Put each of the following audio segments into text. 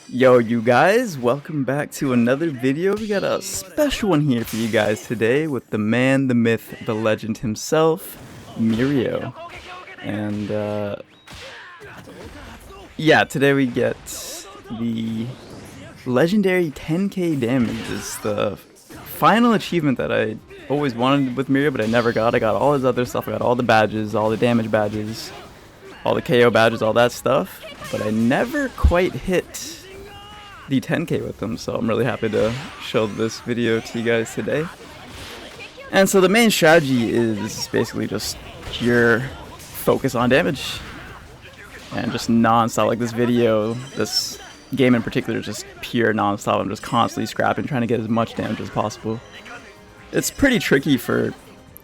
Yo, you guys, welcome back to another video. We got a special one here for you guys today with the man, the myth, the legend himself, MIRIO. And, yeah, today we get the legendary 10k damage. It's the final achievement that I always wanted with MIRIO, but I never got. I got all his other stuff. I got all the badges, all the damage badges, all the KO badges, all that stuff. But I never quite hit the 10k with them, so I'm really happy to show this video to you guys today. And so the main strategy is basically just pure focus on damage and just non-stop. Like this video, this game in particular, is just pure non-stop. I'm just constantly scrapping, trying to get as much damage as possible. It's pretty tricky for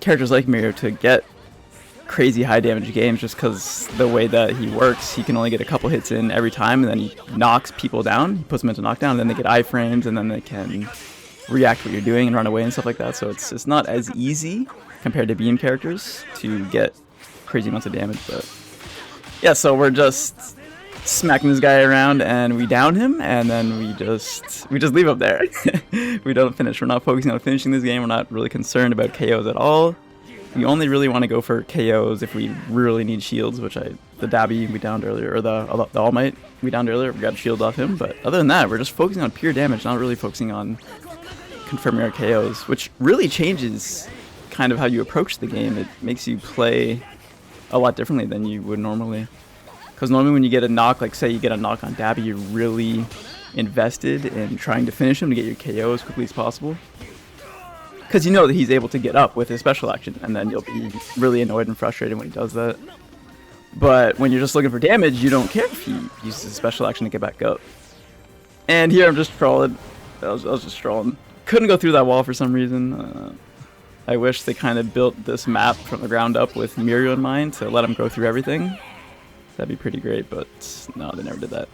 characters like MIRIO to get crazy high damage games just because the way that he works, he can only get a couple hits in every time, and then he knocks people down. He puts them into knockdown, and then they get iframes, and then they can react to what you're doing and run away and stuff like that. So it's not as easy compared to beam characters to get crazy amounts of damage. But yeah, so we're just smacking this guy around, and we down him, and then we just leave him there. We don't finish. We're not focusing on finishing this game. We're not really concerned about KOs at all. We only really want to go for KOs if we really need shields, which the Dabby we downed earlier, or the All Might we downed earlier. We got shields off him, but other than that, we're just focusing on pure damage, not really focusing on confirming our KOs, which really changes kind of how you approach the game. It makes you play a lot differently than you would normally. Because normally when you get a knock, like say you get a knock on Dabby, you're really invested in trying to finish him to get your KO as quickly as possible. Because you know that he's able to get up with his special action, and then you'll be really annoyed and frustrated when he does that. But when you're just looking for damage, you don't care if he uses his special action to get back up. And here I'm just trolling. I was just trolling. Couldn't go through that wall for some reason. I wish they kind of built this map from the ground up with MIRIO in mind to let him go through everything. That'd be pretty great, but no, they never did that.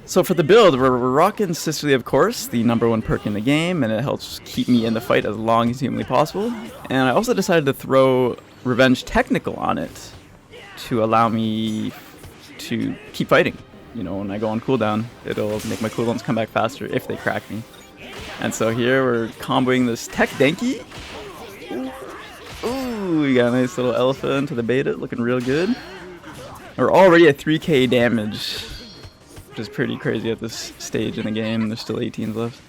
So for the build, we're rocking Sisterly, of course, the #1 perk in the game, and it helps keep me in the fight as long as humanly possible. And I also decided to throw Revenge Technical on it to allow me to keep fighting. You know, when I go on cooldown, it'll make my cooldowns come back faster if they crack me. And so here we're comboing this Tech Denki. Ooh, we got a nice little Alpha into the beta, looking real good. We're already at 3k damage, which is pretty crazy at this stage in the game. There's still 18s left.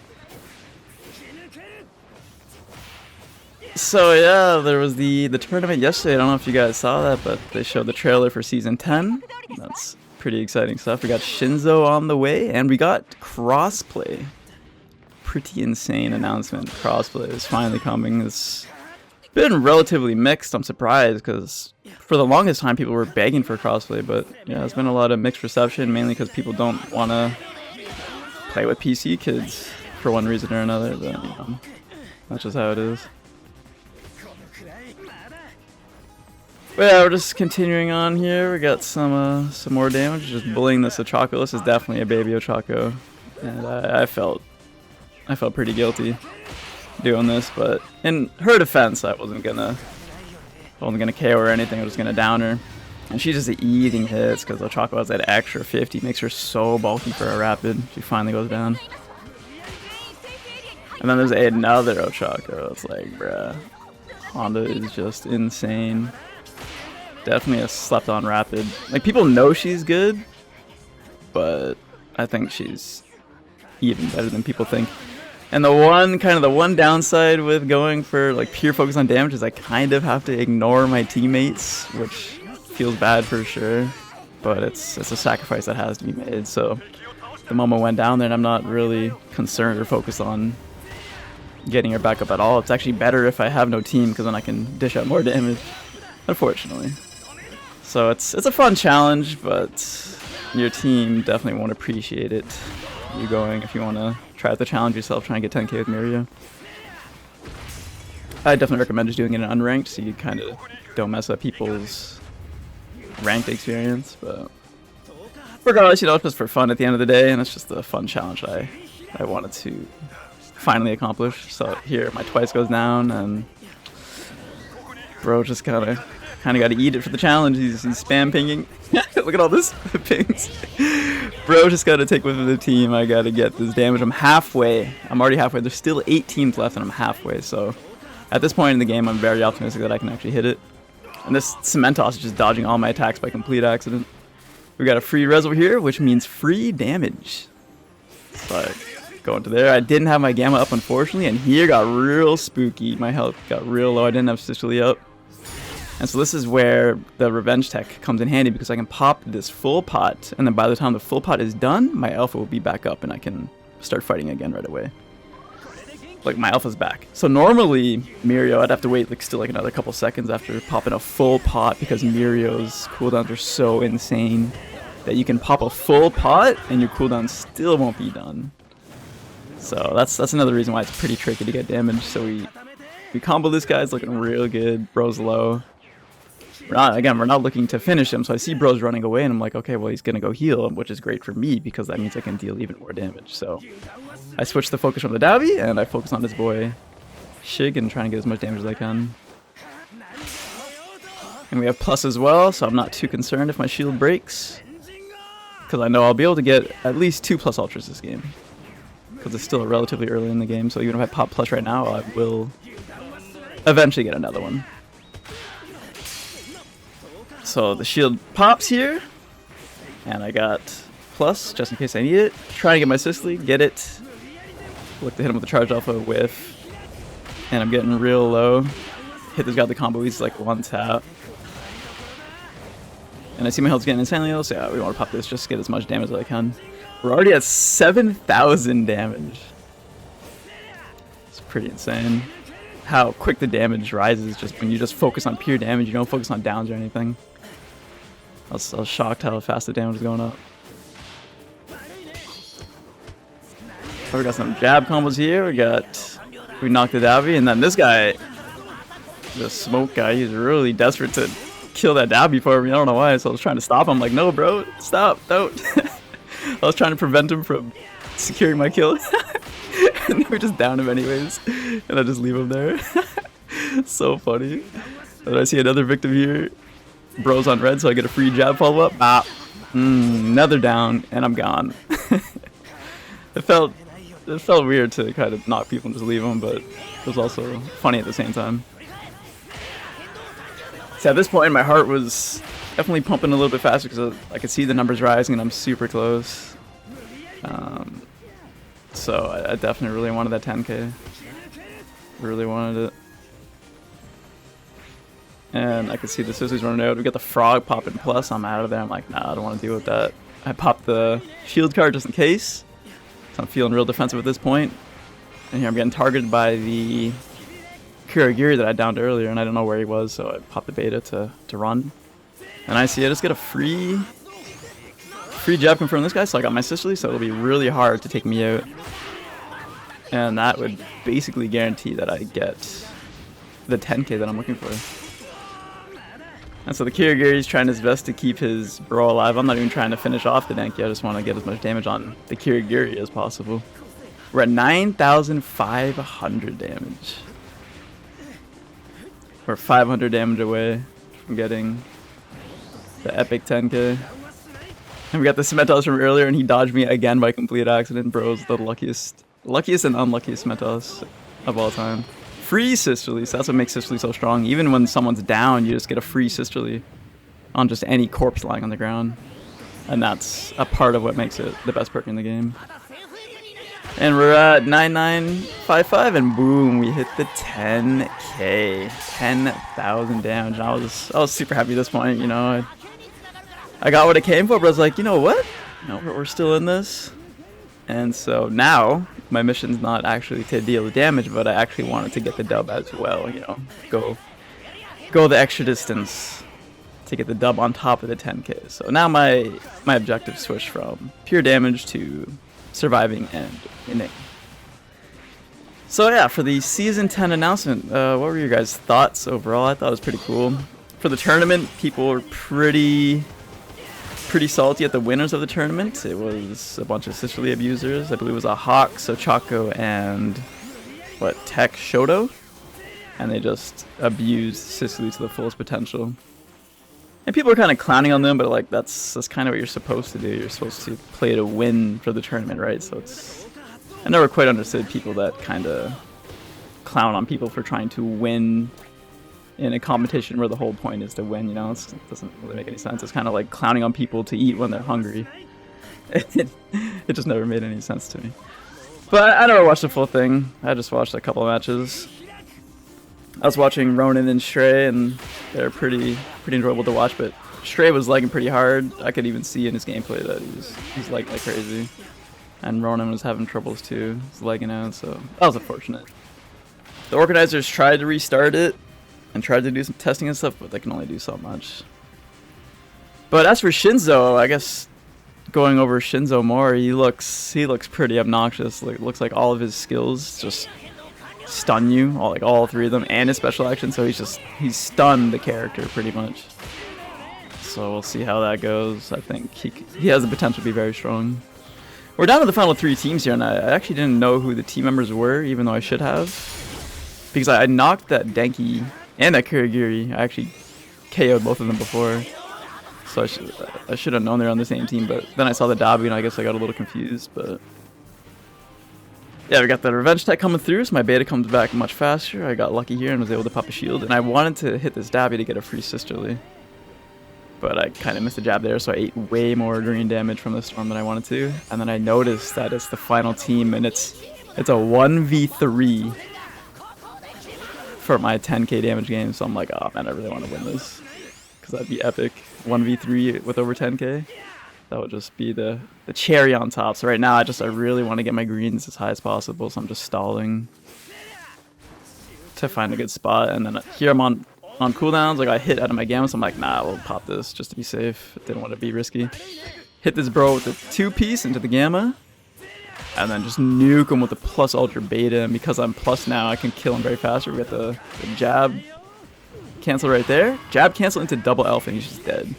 So yeah, there was the tournament yesterday. I don't know if you guys saw that, but they showed the trailer for Season 10. That's pretty exciting stuff. We got Shinzo on the way, and we got crossplay. Pretty insane announcement. Crossplay is finally coming. It's been relatively mixed. I'm surprised because for the longest time people were begging for crossplay, but yeah, it's been a lot of mixed reception, mainly because people don't want to play with PC kids for one reason or another, but you know, that's just how it is. But yeah, we're just continuing on here. We got some more damage, just bullying this Ochako. This is definitely a baby Ochako, and I felt pretty guilty doing this, but in her defense, I wasn't gonna KO her or anything. I was gonna down her, and she's just eating hits because Ochako has that extra 50, makes her so bulky for a rapid. She finally goes down, and then there's another Ochako. It's like, bruh, Honda is just insane. Definitely a slept-on rapid. Like, people know she's good, but I think she's even better than people think. And the one downside with going for like pure focus on damage is I kind of have to ignore my teammates, which feels bad for sure, but it's a sacrifice that has to be made. So the moment I went down there, and I'm not really concerned or focused on getting her back up at all. It's actually better if I have no team, because then I can dish out more damage, unfortunately. So it's a fun challenge, but your team definitely won't appreciate it. You going if you want to try to challenge yourself, trying to get 10k with MIRIO. I definitely recommend just doing it in unranked, so you kind of don't mess up people's ranked experience. But regardless, you know, it's just for fun at the end of the day, and it's just a fun challenge I wanted to finally accomplish. So here, my twice goes down, and bro just kind of kind of got to eat it for the challenge. He's spam pinging. Look at all this pings. Bro just got to take with the team. I got to get this damage. I'm halfway. I'm already halfway. There's still 8 teams left, and I'm halfway. So at this point in the game, I'm very optimistic that I can actually hit it. And this Cementos is just dodging all my attacks by complete accident. We got a free res over here, which means free damage. So going to there. I didn't have my Gamma up, unfortunately, and here got real spooky. My health got real low. I didn't have Sicily up. And so this is where the revenge tech comes in handy, because I can pop this full pot, and then by the time the full pot is done, my alpha will be back up and I can start fighting again right away. Like, my alpha's back. So normally, MIRIO, I'd have to wait like still like another couple seconds after popping a full pot, because MIRIO's cooldowns are so insane that you can pop a full pot and your cooldown still won't be done. So that's another reason why it's pretty tricky to get damage. So we combo this guy. It's looking real good. Bro's low. We're not looking to finish him, so I see Bro's running away, and I'm like, okay, well, he's gonna go heal, which is great for me, because that means I can deal even more damage. So I switch the focus from the Davi, and I focus on this boy Shig and trying to get as much damage as I can. And we have plus as well, so I'm not too concerned if my shield breaks, because I know I'll be able to get at least 2 plus ultras this game, because it's still relatively early in the game. So even if I pop plus right now, I will eventually get another one. So the shield pops here, and I got plus just in case I need it. Trying to get my Sicily, get it. Look to hit him with the charge alpha whiff, and I'm getting real low. Hit this guy with the combo, he's like 1 tap. And I see my health's getting insanely low, so yeah, we want to pop this just to get as much damage as I can. We're already at 7,000 damage. It's pretty insane how quick the damage rises just when you just focus on pure damage. You don't focus on downs or anything. I was shocked how fast the damage is going up. So we got some jab combos here. We knocked the Davi, and then this guy, the smoke guy, he's really desperate to kill that Davi for me. I don't know why. So I was trying to stop him. I'm like, no, bro, stop, don't. I was trying to prevent him from securing my kill. And we just down him anyways, and I just leave him there. So funny. And I see another victim here. Bro's on red, so I get a free jab follow-up. Another down, and I'm gone. It felt weird to kind of knock people and just leave them, but it was also funny at the same time. So at this point, my heart was definitely pumping a little bit faster, because I could see the numbers rising, and I'm super close. So I definitely really wanted that 10k. Really wanted it. And I could see the Sicily's running out. We got the frog popping plus. I'm out of there. I'm like, nah, I don't want to deal with that. I popped the shield card just in case. So I'm feeling real defensive at this point. And here I'm getting targeted by the Kurogiri that I downed earlier, and I don't know where he was, so I popped the beta to run. And I see I just get a free jab confirm this guy, so I got my Sicily, so it'll be really hard to take me out. And that would basically guarantee that I get the 10k that I'm looking for. And so the Kurogiri is trying his best to keep his bro alive. I'm not even trying to finish off the Denki, I just want to get as much damage on the Kurogiri as possible. We're at 9,500 damage. We're 500 damage away from getting the epic 10k. And we got the Cementos from earlier, and he dodged me again by complete accident. Bro's the luckiest and unluckiest Cementos of all time. Free Sicily, so that's what makes Sicily so strong. Even when someone's down, you just get a free Sicily on just any corpse lying on the ground. And that's a part of what makes it the best perk in the game. And we're at 9955, and boom, we hit the 10k. 10,000 damage. And I was super happy at this point, you know. I got what I came for, but I was like, you know what? No, we're still in this. And so now, my mission's not actually to deal the damage, but I actually wanted to get the dub as well, you know. Go the extra distance to get the dub on top of the 10k. So now my objective switched from pure damage to surviving and winning. So yeah, for the Season 10 announcement, what were your guys' thoughts overall? I thought it was pretty cool. For the tournament, people were pretty salty at the winners of the tournament. It was a bunch of Sicily abusers. I believe it was a Hawk, Sochako, and Tech Shoto. And they just abused Sicily to the fullest potential. And people are kind of clowning on them, but like that's kind of what you're supposed to do. You're supposed to play to win for the tournament, right? So I never quite understood people that kind of clown on people for trying to win in a competition where the whole point is to win, you know? It doesn't really make any sense. It's kind of like clowning on people to eat when they're hungry. It just never made any sense to me. But I never watched the full thing. I just watched a couple of matches. I was watching Ronin and Stray, and they're pretty enjoyable to watch, but Stray was lagging pretty hard. I could even see in his gameplay that he's lagging like crazy. And Ronin was having troubles too. He's lagging out, so that was unfortunate. The organizers tried to restart it and tried to do some testing and stuff, but they can only do so much. But as for Shinzo, I guess going over Shinzo more, he looks pretty obnoxious. Like, looks like all of his skills just stun you, all three of them, and his special action. So he's stunned the character pretty much. So we'll see how that goes. I think he has the potential to be very strong. We're down to the final 3 teams here, and I actually didn't know who the team members were, even though I should have, because I knocked that Denki and that Kurogiri. I actually KO'd both of them before, so I should have known they're on the same team. But then I saw the W, and I guess I got a little confused. But yeah, we got the revenge tech coming through, so my beta comes back much faster. I got lucky here and was able to pop a shield, and I wanted to hit this Dabi to get a free sisterly, but I kind of missed a jab there, so I ate way more green damage from the storm than I wanted to. And then I noticed that it's the final team, and it's a 1v3 for my 10k damage game. So I'm like, oh man, I really want to win this, because that'd be epic. 1v3 with over 10k. That would just be the cherry on top. So right now, I really want to get my greens as high as possible, so I'm just stalling to find a good spot. And then here I'm on cooldowns. Like, I hit out of my gamma, so I'm like, nah, we'll pop this just to be safe. Didn't want to be risky. Hit this bro with the 2-piece into the gamma, and then just nuke him with the plus ultra beta. And because I'm plus now, I can kill him very faster. We got the jab cancel right there. Jab cancel into double alpha, and he's just dead.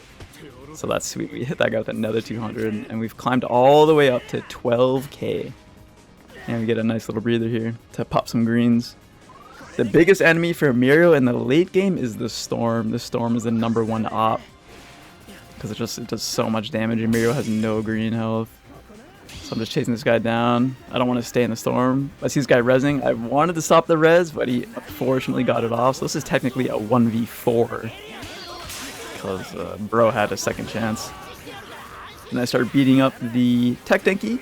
So that's sweet. We hit that guy with another 200, and we've climbed all the way up to 12k. And we get a nice little breather here to pop some greens. The biggest enemy for MIRIO in the late game is the Storm. The Storm is the #1 op, because it does so much damage, and MIRIO has no green health. So I'm just chasing this guy down. I don't want to stay in the Storm. I see this guy rezzing. I wanted to stop the res, but he unfortunately got it off. So this is technically a 1v4, because bro had a second chance. And I start beating up the Tech Denki.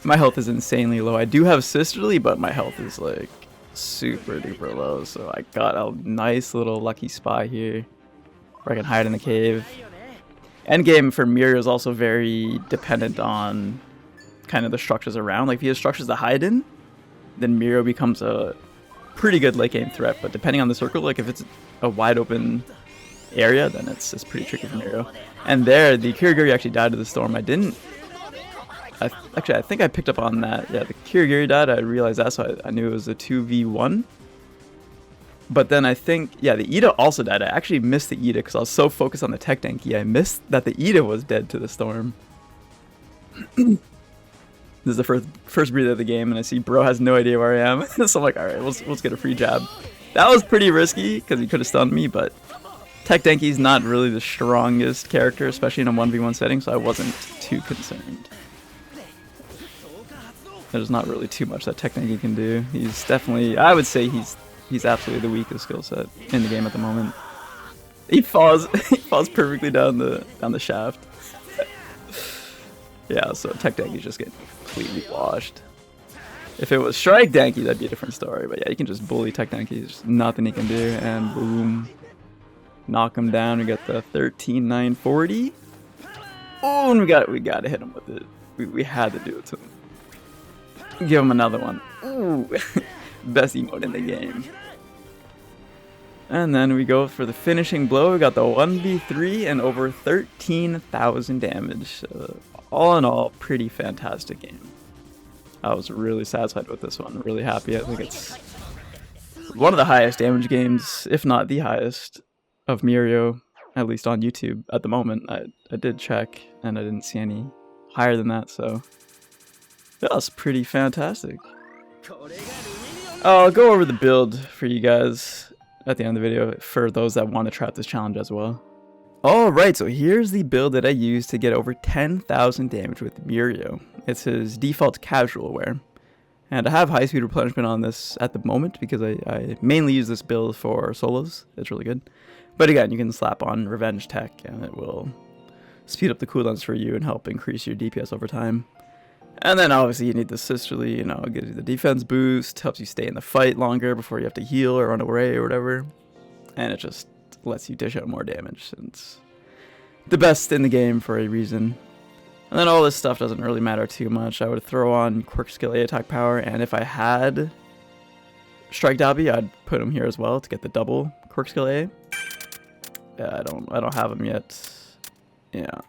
My health is insanely low. I do have Sisterly, but my health is like super duper low. So I got a nice little lucky spot here where I can hide in the cave. Endgame for MIRIO is also very dependent on kind of the structures around. Like, if he has structures to hide in, then MIRIO becomes a pretty good late game threat. But depending on the circle, like if it's a wide open area, then it's pretty tricky for MIRIO. And there, the Kurogiri actually died to the Storm. I think I picked up on that. Yeah, the Kurogiri died. I realized that, so I knew it was a 2v1. But then I think, yeah, the Ida also died. I actually missed the Ida because I was so focused on the Tech Denki. I missed that the Ida was dead to the Storm. This is the first breather of the game, and I see bro has no idea where I am. So I'm like, alright, let's get a free jab. That was pretty risky because he could have stunned me, but Tech Denki's not really the strongest character, especially in a 1v1 setting, so I wasn't too concerned. There's not really too much that Tech Denki can do. He's definitely, I would say he's absolutely the weakest skill set in the game at the moment. He falls perfectly down the shaft. Yeah, so Tech Denki just get completely washed. If it was Strike Denki, that'd be a different story. But yeah, you can just bully Tech Denki. There's nothing he can do, and boom, knock him down. We got the 13,940. Oh, and we got to hit him with it. We had to do it to him. Give him another one. Ooh, best emote in the game. And then we go for the finishing blow. We got the 1v3 and over 13,000 damage. All in all, pretty fantastic game. I was really satisfied with this one. Really happy. I think it's one of the highest damage games, if not the highest, of MIRIO, at least on YouTube at the moment. I did check, and I didn't see any higher than that, so that was pretty fantastic. I'll go over the build for you guys at the end of the video for those that want to try out this challenge as well. Alright, so here's the build that I use to get over 10,000 damage with MIRIO. It's his default casual wear. And I have high speed replenishment on this at the moment because I mainly use this build for solos. It's really good. But again, you can slap on Revenge Tech and it will speed up the cooldowns for you and help increase your DPS over time. And then obviously you need the Sisterly, you know, it gives you the defense boost, helps you stay in the fight longer before you have to heal or run away or whatever. And it just lets you dish out more damage. It's the best in the game for a reason. And then all this stuff doesn't really matter too much. I would throw on Quirk Skill A attack power, and if I had Strike Dobby, I'd put him here as well to get the double Quirk Skill A. Yeah, I don't have him yet. Yeah.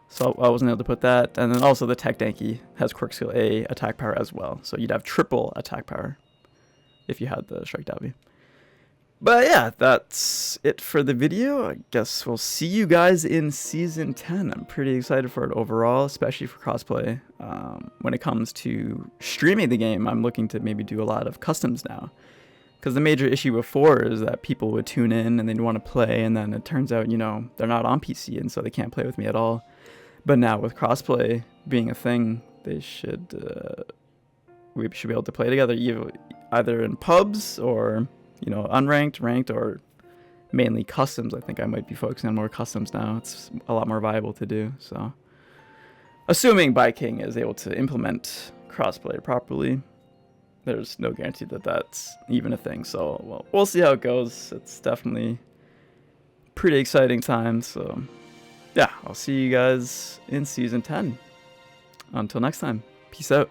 So I wasn't able to put that. And then also the Tech Danky has Quirk Skill A attack power as well. So you'd have triple attack power if you had the Strike Dobby. But yeah, that's it for the video. I guess we'll see you guys in Season 10. I'm pretty excited for it overall, especially for crossplay. When it comes to streaming the game, I'm looking to maybe do a lot of customs now. Because the major issue before is that people would tune in and they'd want to play, and then it turns out, you know, they're not on PC, and so they can't play with me at all. But now with crossplay being a thing, we should be able to play together either in pubs or, you know, unranked, ranked, or mainly customs. I think I might be focusing on more customs now. It's a lot more viable to do. So, assuming King is able to implement crossplay properly, there's no guarantee that that's even a thing. So, well, we'll see how it goes. It's definitely pretty exciting time. So, yeah, I'll see you guys in Season 10. Until next time, peace out.